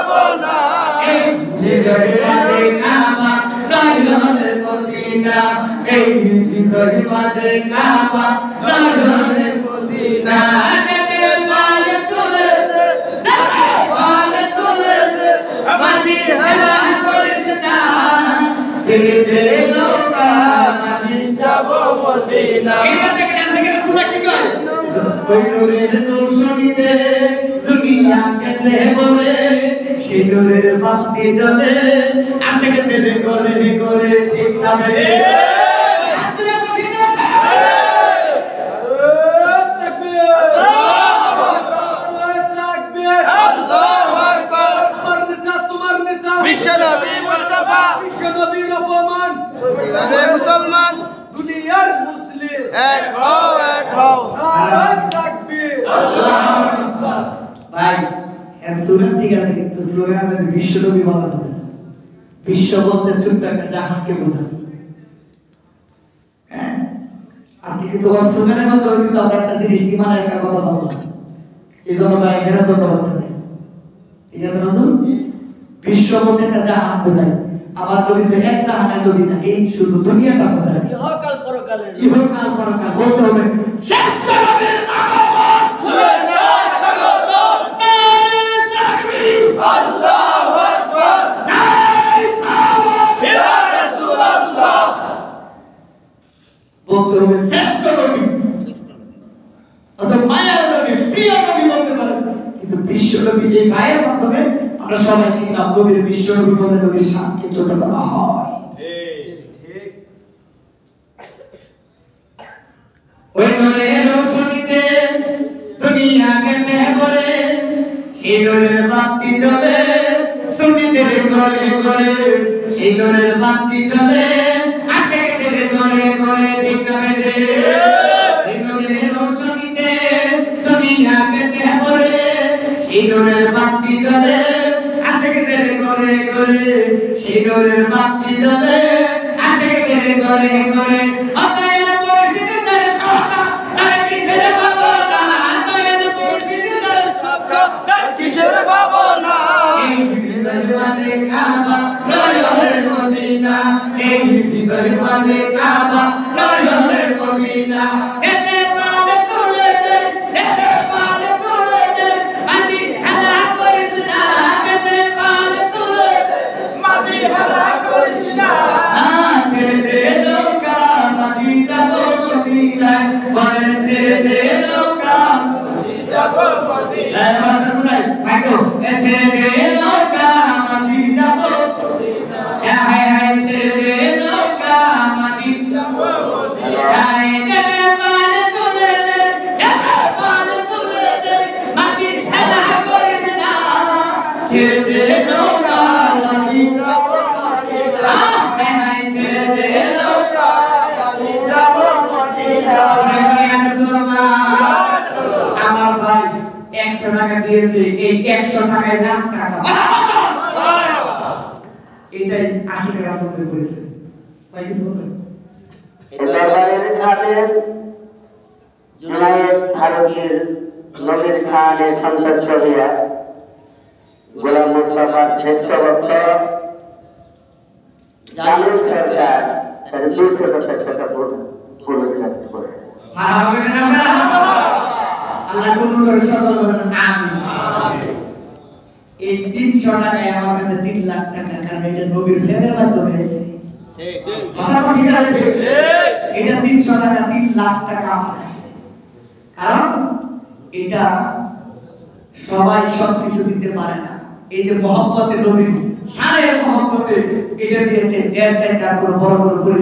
পাবো না হৃদয়ের মাঝে কাবা নয়নের মদিনা এই হৃদয়ের মাঝে কাবা নয়নের মদিনা পালে তুলে দে পালে তুলে দে মাঝি হেলা করিস না ছেড়ে দে নৌকা আমি যাব মদিনা এটা থেকে আসে কেন সুরা কি কয় ওই নূরের রোশনীতে দুনিয়া কেটে বলে সেই নূরের বাতি জ্বলে আশিক দিলে করে করে ঠিক না রে বিশ্বনবী মুস্তাফা বিশ্বনবীর অপমান রে মুসলমান দুনিয়ার মুসলিম এক হও নারে তাকবীর আল্লাহু আকবার ভাই এর সুন্নাত ঠিক আছে কিন্তু স্লোগানের বিশ্বনবী বলা যাবে বিশ্ব বলতে ছোট্ট একটা জাহানকে বোঝায় হ্যাঁ আজকে কিন্তু স্লোগানের মধ্যে কিন্তু আমরা একটা জিনিস ইমানের একটা কথা বললাম এইজন্য ভাই এরা তো কথা ঠিক আছে না বিশ্ব বলতে একটা জাহান বোঝায় আমার নবী তো এক জাহানের নবী না এই শুধু দুনিয়াটা বোঝায় ইহকাল পরকাল বলতে হবে শ্রেষ্ঠ নবীর আগমন সুবহানাল্লাহ স্বাগত নারে তাকবীর আল্লাহু আকবার নারে সালাত ইয়া রাসূলুল্লাহ বলতে হবে শ্রেষ্ঠ নবী অথবা মায়ার নবী প্রিয় নবী বলতে পারেন কিন্তু বিশ্ব নবী এই মায়ের মাধ্যমে আমরা সবাই শিখলাম নবীর বিশ্ব নবী বলে নবীর শানকে ছোট করা হয় ঠিক ওই নূরের রোশনীতে দুনিয়া কেটে বলে সেই নূরের বাতি জ্বলে সুন্নিতের ঘরে ঘরে সেই নূরের বাতি জ্বলে আশিকদের ঘরে ঘরে ঠিকানা দে সেই নূরের রোশনীতে দুনিয়া কেটে বলে সেই নূরের বাতি জ্বলে আশিকদের ঘরে ঘরে সেই নূরের বাতি জ্বলে আশিকদের ঘরে ঘরে অতএব পরিচিতদের সরকার তাই কিসের ভাবনা অতএব পরিচিতদের সরকার তাই কিসের ভাবনা এই হৃদয়ের মাঝে কাবা নয়নের মদিনা এই হৃদয়ের মাঝে কাবা নয়নের মদিনা এতে পালে তুলে দে এতে পালে তুলে দে মাঝি হেলা করিস না এতে পালে তুলে দে মাঝি হেলা করিস না ছেড়ে দে নৌকা মাঝি যাব মদিনায় বলে ছেড়ে দে নৌকা মাঝি যাব মদিনায় মাত্রই ভাইগো ছেড়ে দে নৌকা মাঝি যাব মদিনায় হায় হায় ছেড়ে দে নৌকা মাঝি যাব মদিনায় এতে পালে তুলে দে এতে পালে তুলে দে মাঝি হেলা করিস না ছেড়ে দে নৌকা মাঝি যাব মদিনায় হায় হায় ছেড়ে দে নৌকা মাঝি যাব মদিনায় আমার ভাই 100 টাকা দিয়েছে এই 100 টাকায় লাখ টাকা এটাই আশিকের রাসূল করেছে ভাই কিছু বলবেন দরবারের ঘাটে জুনায়েদ আরবীর নবীর স্থানে সন্তুষ্ট হইয়া গোলাম মুস্তাফার শ্রেষ্ঠ ভক্ত জামিল সরকার তার 200 টাকা পুরস্কার করেছে আল্লাহ কবুল করে সকল বলেন আমিন এই 300 টাকায় আমার কাছে 3 লাখ টাকা কারণ এটা নবীর প্রেমের মাধ্যমে হয়েছে ঠিক ঠিক আছে এটা 300 টাকা 3 লাখ টাকা আমার কাছে কারণ এটা সবাই সবকিছু দিতে পারে না এই যে মহব্বতে নবীর শানের মহব্বতে এটা দিয়েছে এর চাইতে আর কোনো বড় বড়